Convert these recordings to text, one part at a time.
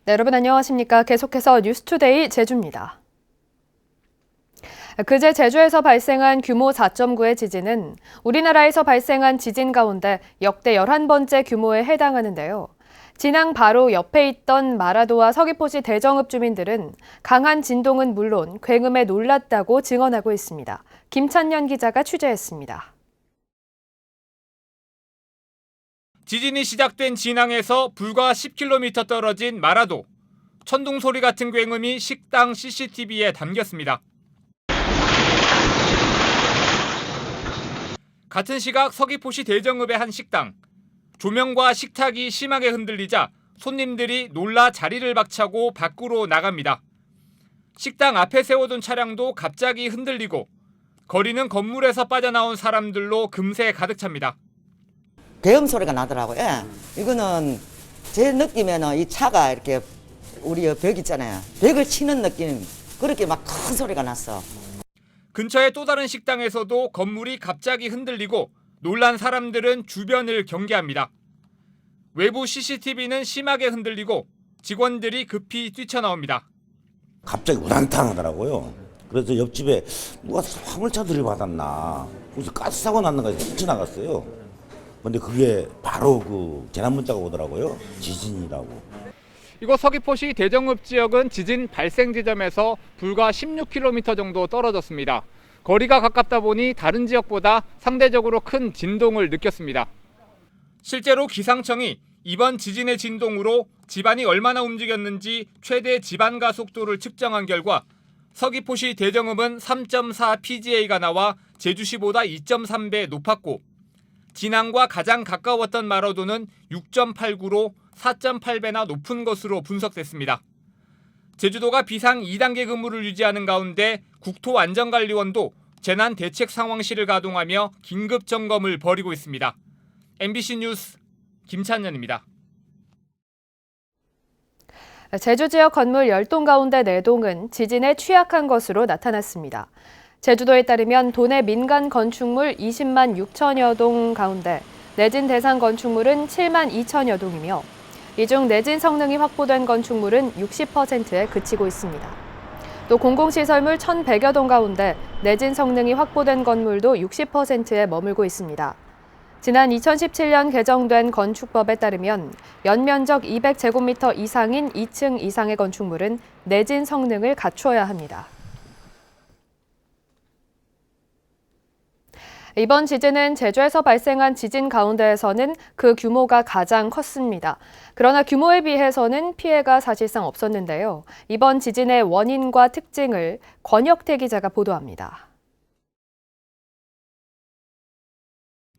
네, 여러분 안녕하십니까? 계속해서 뉴스투데이 제주입니다. 그제 제주에서 발생한 규모 4.9의 지진은 우리나라에서 발생한 지진 가운데 역대 11번째 규모에 해당하는데요. 진앙 바로 옆에 있던 마라도와 서귀포시 대정읍 주민들은 강한 진동은 물론 굉음에 놀랐다고 증언하고 있습니다. 김찬년 기자가 취재했습니다. 지진이 시작된 진앙에서 불과 10km 떨어진 마라도. 천둥 소리 같은 굉음이 식당 CCTV에 담겼습니다. 같은 시각 서귀포시 대정읍의 한 식당. 조명과 식탁이 심하게 흔들리자 손님들이 놀라 자리를 박차고 밖으로 나갑니다. 식당 앞에 세워둔 차량도 갑자기 흔들리고 거리는 건물에서 빠져나온 사람들로 금세 가득 찹니다. 대음 소리가 나더라고요. 예. 이거는 제 느낌에는 이 차가 이렇게 우리 벽 있잖아요. 벽을 치는 느낌. 그렇게 막 큰 소리가 났어. 근처의 또 다른 식당에서도 건물이 갑자기 흔들리고 놀란 사람들은 주변을 경계합니다. 외부 CCTV는 심하게 흔들리고 직원들이 급히 뛰쳐나옵니다. 갑자기 우당탕 하더라고요. 그래서 옆집에 누가 화물차 들이받았나, 무슨 가스 사고 났는가 해서 뛰쳐나갔어요. 근데 그게 바로 그 재난 문자가 오더라고요. 지진이라고. 이곳 서귀포시 대정읍 지역은 지진 발생 지점에서 불과 16km 정도 떨어졌습니다. 거리가 가깝다 보니 다른 지역보다 상대적으로 큰 진동을 느꼈습니다. 실제로 기상청이 이번 지진의 진동으로 집안이 얼마나 움직였는지 최대 집안 가속도를 측정한 결과 서귀포시 대정읍은 3.4 PGA가 나와 제주시보다 2.3배 높았고 진앙과 가장 가까웠던 마라도는 6.89로 4.8배나 높은 것으로 분석됐습니다. 제주도가 비상 2단계 근무를 유지하는 가운데 국토안전관리원도 재난대책상황실을 가동하며 긴급 점검을 벌이고 있습니다. MBC 뉴스 김찬년입니다. 제주 지역 건물 10동 가운데 4동은 지진에 취약한 것으로 나타났습니다. 제주도에 따르면 도내 민간 건축물 20만 6천여 동 가운데 내진 대상 건축물은 7만 2천여 동이며 이 중 내진 성능이 확보된 건축물은 60%에 그치고 있습니다. 또 공공시설물 1,100여 동 가운데 내진 성능이 확보된 건물도 60%에 머물고 있습니다. 지난 2017년 개정된 건축법에 따르면 연면적 200제곱미터 이상인 2층 이상의 건축물은 내진 성능을 갖춰야 합니다. 이번 지진은 제주에서 발생한 지진 가운데에서는 그 규모가 가장 컸습니다. 그러나 규모에 비해서는 피해가 사실상 없었는데요. 이번 지진의 원인과 특징을 권혁태 기자가 보도합니다.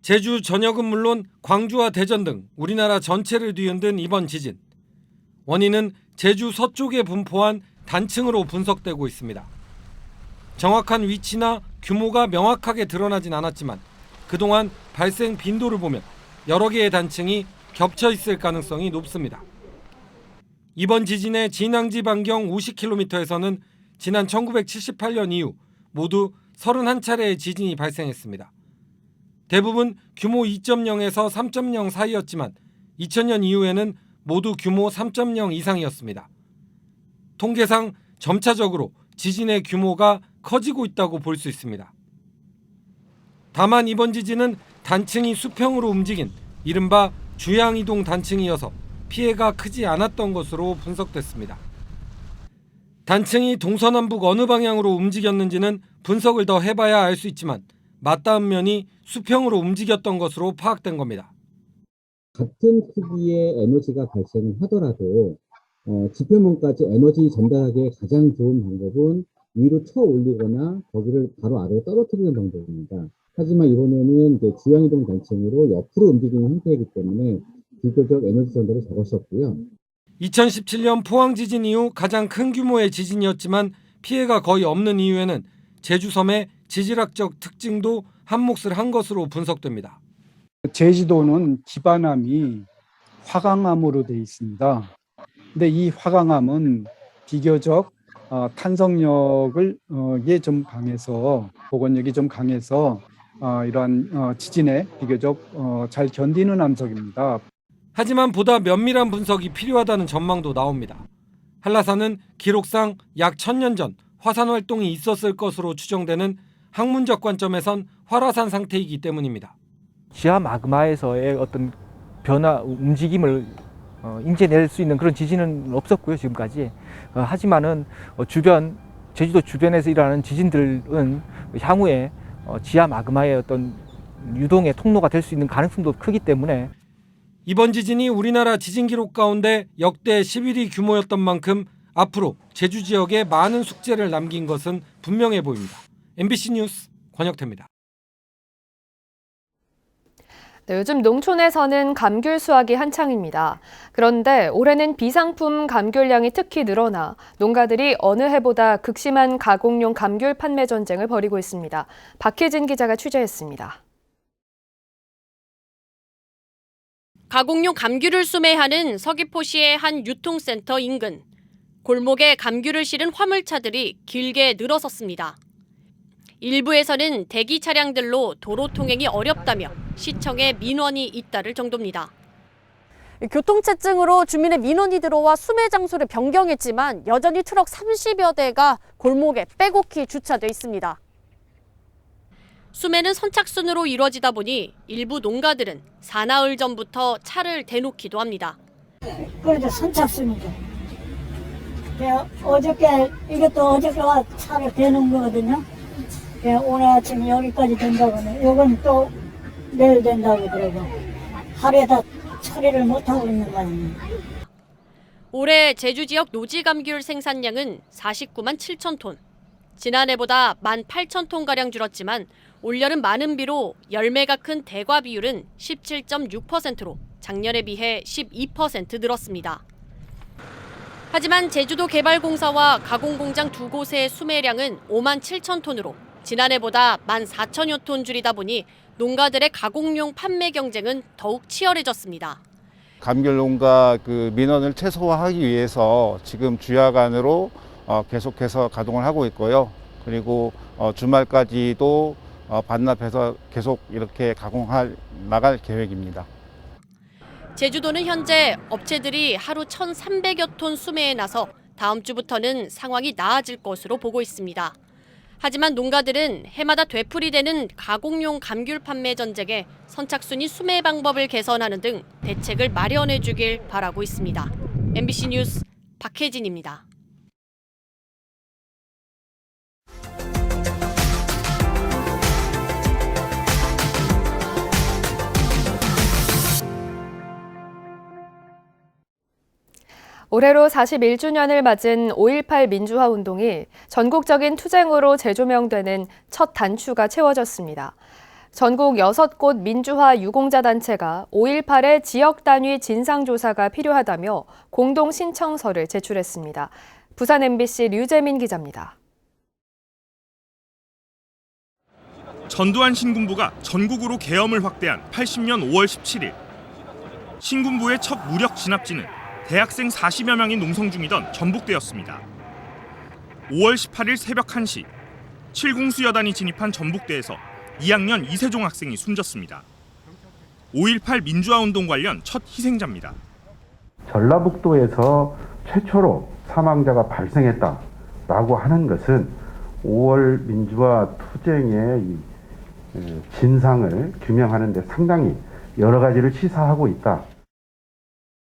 제주 전역은 물론 광주와 대전 등 우리나라 전체를 뒤흔든 이번 지진. 원인은 제주 서쪽에 분포한 단층으로 분석되고 있습니다. 정확한 위치나 규모가 명확하게 드러나진 않았지만 그동안 발생 빈도를 보면 여러 개의 단층이 겹쳐 있을 가능성이 높습니다. 이번 지진의 진앙지 반경 50km에서는 지난 1978년 이후 모두 31차례의 지진이 발생했습니다. 대부분 규모 2.0에서 3.0 사이였지만 2000년 이후에는 모두 규모 3.0 이상이었습니다. 통계상 점차적으로 지진의 규모가 커지고 있다고 볼 수 있습니다. 다만 이번 지진은 단층이 수평으로 움직인 이른바 주양이동 단층이어서 피해가 크지 않았던 것으로 분석됐습니다. 단층이 동서남북 어느 방향으로 움직였는지는 분석을 더 해봐야 알 수 있지만 맞닿은 면이 수평으로 움직였던 것으로 파악된 겁니다. 같은 크기의 에너지가 발생을 하더라도 지표면까지 에너지 전달하기에 가장 좋은 방법은 위로 쳐 올리거나 거기를 바로 아래로 떨어뜨리는 방법입니다. 하지만 이번에는 이제 주양이동 단층으로 옆으로 움직이는 형태이기 때문에 비교적 에너지 전달이 적었었고요. 2017년 포항 지진 이후 가장 큰 규모의 지진이었지만 피해가 거의 없는 이유에는 제주 섬의 지질학적 특징도 한몫을 한 것으로 분석됩니다. 제주도는 기반암이 화강암으로 되어 있습니다. 근데 이 화강암은 비교적 탄성력을 좀 강해서 복원력이 좀 강해서 이러한 지진에 비교적 잘 견디는 암석입니다. 하지만 보다 면밀한 분석이 필요하다는 전망도 나옵니다. 한라산은 기록상 약 1000년 전 화산 활동이 있었을 것으로 추정되는 학문적 관점에선 활화산 상태이기 때문입니다. 지하 마그마에서의 어떤 변화, 움직임을 인지해낼 수 있는 그런 지진은 없었고요, 지금까지. 하지만은 제주도 주변에서 일어나는 지진들은 향후에 지하 마그마의 어떤 유동의 통로가 될 수 있는 가능성도 크기 때문에 이번 지진이 우리나라 지진 기록 가운데 역대 11위 규모였던 만큼 앞으로 제주 지역에 많은 숙제를 남긴 것은 분명해 보입니다. MBC 뉴스 권혁태입니다. 네, 요즘 농촌에서는 감귤 수확이 한창입니다. 그런데 올해는 비상품 감귤량이 특히 늘어나 농가들이 어느 해보다 극심한 가공용 감귤 판매 전쟁을 벌이고 있습니다. 박혜진 기자가 취재했습니다. 가공용 감귤을 수매하는 서귀포시의 한 유통센터 인근. 골목에 감귤을 실은 화물차들이 길게 늘어섰습니다. 일부에서는 대기 차량들로 도로 통행이 어렵다며 시청에 민원이 잇따를 정도입니다. 교통체증으로 주민의 민원이 들어와 수매 장소를 변경했지만 여전히 트럭 30여 대가 골목에 빼곡히 주차돼 있습니다. 수매는 선착순으로 이루어지다 보니 일부 농가들은 사나흘 전부터 차를 대놓기도 합니다. 그래도 선착순이죠. 어저께 이것도 어저께 와 차를 대놓은 거거든요. 오늘 아침 여기까지 된다고 하네. 이건 또 내일 된다고 그러고 하루에 다 처리를 못하고 있는 거 아닙니까? 올해 제주 지역 노지 감귤 생산량은 49만 7천 톤. 지난해보다 18,000톤가량 줄었지만 올여름 많은 비로 열매가 큰 대과 비율은 17.6%로 작년에 비해 12% 늘었습니다. 하지만 제주도 개발공사와 가공공장 두 곳의 수매량은 5만 7천 톤으로 지난해보다 14,000여 톤 줄이다 보니 농가들의 가공용 판매 경쟁은 더욱 치열해졌습니다. 감귤 농가 민원을 최소화하기 위해서 지금 주야간으로 계속해서 가동을 하고 있고요. 그리고 주말까지도 반납해서 계속 이렇게 나갈 계획입니다. 제주도는 현재 업체들이 하루 1,300여 톤 수매에 나서 다음 주부터는 상황이 나아질 것으로 보고 있습니다. 하지만 농가들은 해마다 되풀이되는 가공용 감귤 판매 전쟁에 선착순이 수매 방법을 개선하는 등 대책을 마련해 주길 바라고 있습니다. MBC 뉴스 박혜진입니다. 올해로 41주년을 맞은 5.18 민주화 운동이 전국적인 투쟁으로 재조명되는 첫 단추가 채워졌습니다. 전국 6곳 민주화 유공자 단체가 5.18의 지역 단위 진상조사가 필요하다며 공동 신청서를 제출했습니다. 부산 MBC 류재민 기자입니다. 전두환 신군부가 전국으로 계엄을 확대한 80년 5월 17일. 신군부의 첫 무력 진압지는 대학생 40여 명이 농성 중이던 전북대였습니다. 5월 18일 새벽 1시, 7공수 여단이 진입한 전북대에서 2학년 이세종 학생이 숨졌습니다. 5.18 민주화운동 관련 첫 희생자입니다. 전라북도에서 최초로 사망자가 발생했다라고 하는 것은 5월 민주화 투쟁의 진상을 규명하는 데 상당히 여러 가지를 시사하고 있다.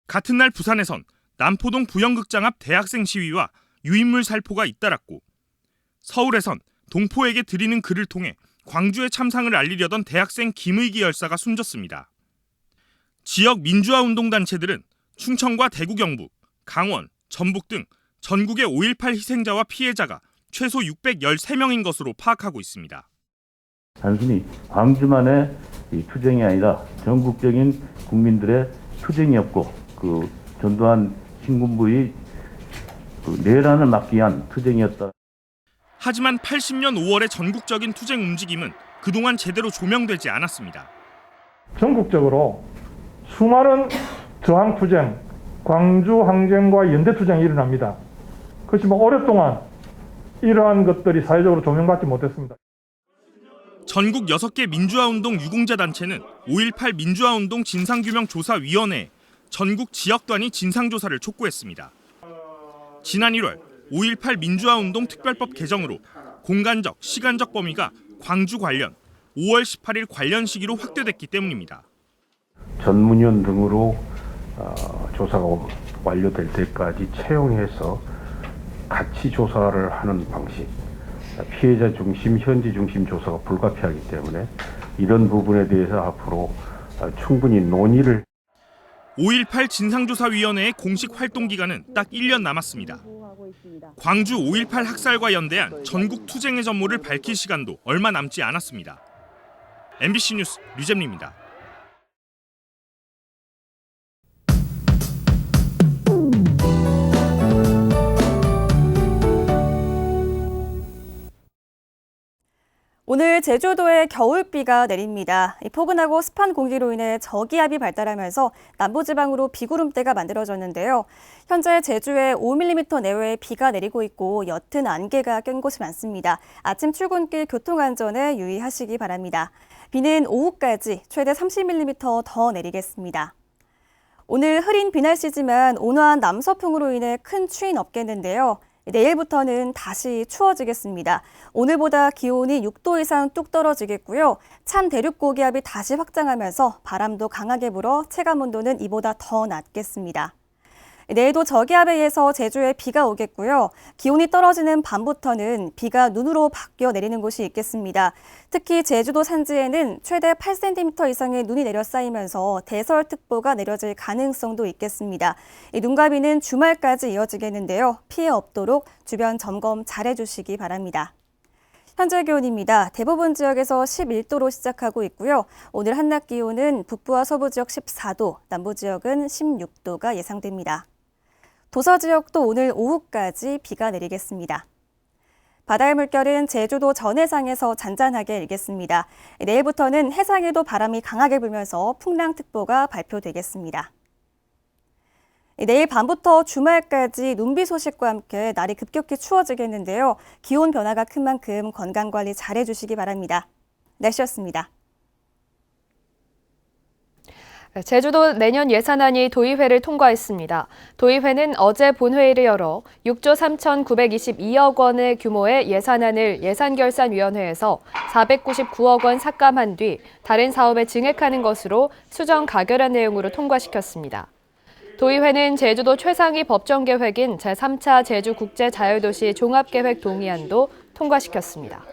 같은 날 부산에선 남포동 부영극장 앞 대학생 시위와 유인물 살포가 잇따랐고 서울에선 동포에게 드리는 글을 통해 광주의 참상을 알리려던 대학생 김의기 열사가 숨졌습니다. 지역 민주화운동단체들은 충청과 대구 경북, 강원, 전북 등 전국의 5.18 희생자와 피해자가 최소 613명인 것으로 파악하고 있습니다. 단순히 광주만의 투쟁이 아니라 전국적인 국민들의 투쟁이었고 전두환 신군부의 내란을 막기 위한 투쟁이었다. 하지만 80년 5월의 전국적인 투쟁 움직임은 그동안 제대로 조명되지 않았습니다. 전국적으로 수많은 저항투쟁, 광주항쟁과 연대투쟁이 일어납니다. 그렇지만 오랫동안 이러한 것들이 사회적으로 조명받지 못했습니다. 전국 6개 민주화운동 유공자 단체는 5.18 민주화운동 진상규명조사위원회에 전국 지역 단위 진상조사를 촉구했습니다. 지난 1월 5.18 민주화운동 특별법 개정으로 공간적, 시간적 범위가 광주 관련 5월 18일 관련 시기로 확대됐기 때문입니다. 전문위원 등으로 조사가 완료될 때까지 채용해서 같이 조사를 하는 방식, 피해자 중심, 현지 중심 조사가 불가피하기 때문에 이런 부분에 대해서 앞으로 충분히 논의를 5.18 진상조사위원회의 공식 활동 기간은 딱 1년 남았습니다. 광주 5.18 학살과 연대한 전국 투쟁의 전모를 밝힐 시간도 얼마 남지 않았습니다. MBC 뉴스 류잼리입니다. 오늘 제주도에 겨울비가 내립니다. 포근하고 습한 공기로 인해 저기압이 발달하면서 남부지방으로 비구름대가 만들어졌는데요. 현재 제주에 5mm 내외의 비가 내리고 있고 옅은 안개가 낀 곳이 많습니다. 아침 출근길 교통안전에 유의하시기 바랍니다. 비는 오후까지 최대 30mm 더 내리겠습니다. 오늘 흐린 비 날씨지만 온화한 남서풍으로 인해 큰 추위는 없겠는데요. 내일부터는 다시 추워지겠습니다. 오늘보다 기온이 6도 이상 뚝 떨어지겠고요. 찬 대륙 고기압이 다시 확장하면서 바람도 강하게 불어 체감온도는 이보다 더 낮겠습니다. 내일도 저기압에 의해서 제주에 비가 오겠고요. 기온이 떨어지는 밤부터는 비가 눈으로 바뀌어 내리는 곳이 있겠습니다. 특히 제주도 산지에는 최대 8cm 이상의 눈이 내려 쌓이면서 대설특보가 내려질 가능성도 있겠습니다. 이 눈과 비는 주말까지 이어지겠는데요. 피해 없도록 주변 점검 잘해주시기 바랍니다. 현재 기온입니다. 대부분 지역에서 11도로 시작하고 있고요. 오늘 한낮 기온은 북부와 서부 지역 14도, 남부 지역은 16도가 예상됩니다. 도서 지역도 오늘 오후까지 비가 내리겠습니다. 바다의 물결은 제주도 전해상에서 잔잔하게 일겠습니다. 내일부터는 해상에도 바람이 강하게 불면서 풍랑특보가 발표되겠습니다. 내일 밤부터 주말까지 눈비 소식과 함께 날이 급격히 추워지겠는데요. 기온 변화가 큰 만큼 건강관리 잘해주시기 바랍니다. 날씨였습니다. 제주도 내년 예산안이 도의회를 통과했습니다. 도의회는 어제 본회의를 열어 6조 3,922억 원의 규모의 예산안을 예산결산위원회에서 499억 원 삭감한 뒤 다른 사업에 증액하는 것으로 수정 가결한 내용으로 통과시켰습니다. 도의회는 제주도 최상위 법정계획인 제3차 제주국제자율도시 종합계획 동의안도 통과시켰습니다.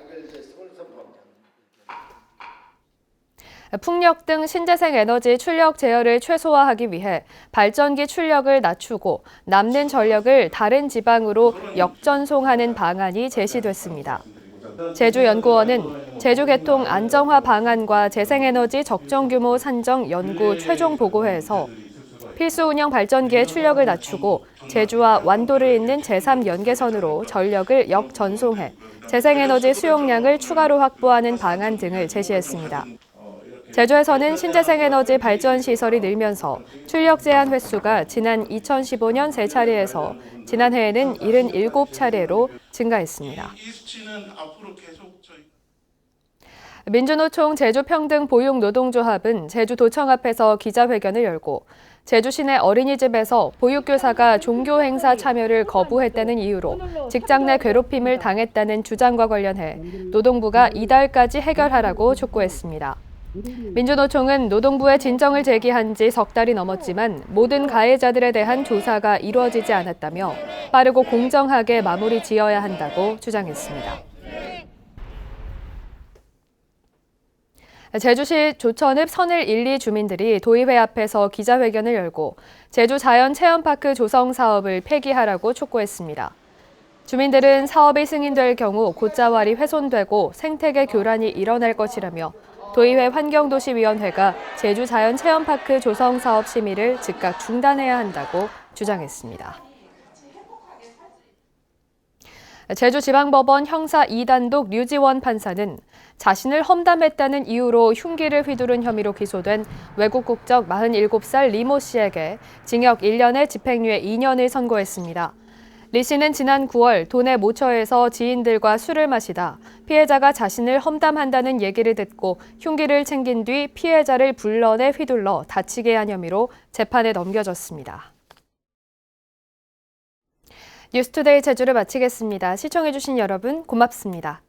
풍력 등 신재생 에너지 출력 제어를 최소화하기 위해 발전기 출력을 낮추고 남는 전력을 다른 지방으로 역전송하는 방안이 제시됐습니다. 제주연구원은 제주개통 안정화 방안과 재생에너지 적정 규모 산정 연구 최종 보고회에서 필수 운영 발전기의 출력을 낮추고 제주와 완도를 잇는 제3연계선으로 전력을 역전송해 재생에너지 수용량을 추가로 확보하는 방안 등을 제시했습니다. 제주에서는 신재생에너지 발전 시설이 늘면서 출력 제한 횟수가 지난 2015년 3차례에서 지난해에는 77차례로 증가했습니다. 민주노총 제주평등보육노동조합은 제주도청 앞에서 기자회견을 열고 제주시내 어린이집에서 보육교사가 종교 행사 참여를 거부했다는 이유로 직장 내 괴롭힘을 당했다는 주장과 관련해 노동부가 이달까지 해결하라고 촉구했습니다. 민주노총은 노동부에 진정을 제기한 지 석 달이 넘었지만 모든 가해자들에 대한 조사가 이루어지지 않았다며 빠르고 공정하게 마무리 지어야 한다고 주장했습니다. 제주시 조천읍 선을 1, 2 주민들이 도의회 앞에서 기자회견을 열고 제주 자연체험파크 조성 사업을 폐기하라고 촉구했습니다. 주민들은 사업이 승인될 경우 곶자왈이 훼손되고 생태계 교란이 일어날 것이라며 도의회 환경도시위원회가 제주 자연체험파크 조성 사업 심의를 즉각 중단해야 한다고 주장했습니다. 제주지방법원 형사 2단독 류지원 판사는 자신을 험담했다는 이유로 흉기를 휘두른 혐의로 기소된 외국 국적 47살 리 모 씨에게 징역 1년에 집행유예 2년을 선고했습니다. 리 씨는 지난 9월 도내 모처에서 지인들과 술을 마시다 피해자가 자신을 험담한다는 얘기를 듣고 흉기를 챙긴 뒤 피해자를 불러내 휘둘러 다치게 한 혐의로 재판에 넘겨졌습니다. 뉴스투데이 제주를 마치겠습니다. 시청해주신 여러분 고맙습니다.